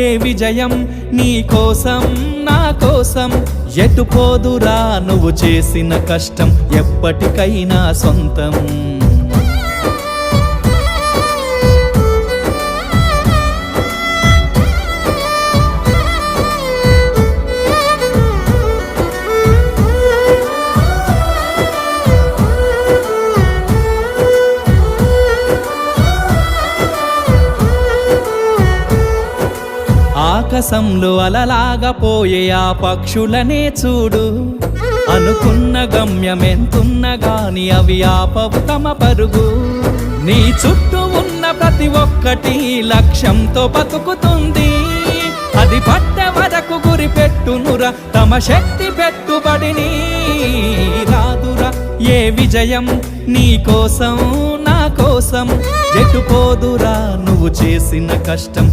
ఏ విజయం నీ కోసం నా కోసం ఎటు పోదురా నువ్వు చేసిన కష్టం ఎప్పటికైనా సొంతం. ఆకాశంలో అలలాగా పోయే ఆ పక్షులనే చూడు, అనుకున్న గమ్యమెంతున్న గాని అవి ఆపవు తమ పరుగు. నీ చుట్టూ ఉన్న ప్రతి ఒక్కటి లక్ష్యంతో బతుకుతుంది, అది పట్టే వరకు గురి పెట్టునురా తమ శక్తి పెట్టుబడిని. రాదురా ఏ విజయం నీ కోసం నా కోసం ఎటు పోదురా నువ్వు చేసిన కష్టం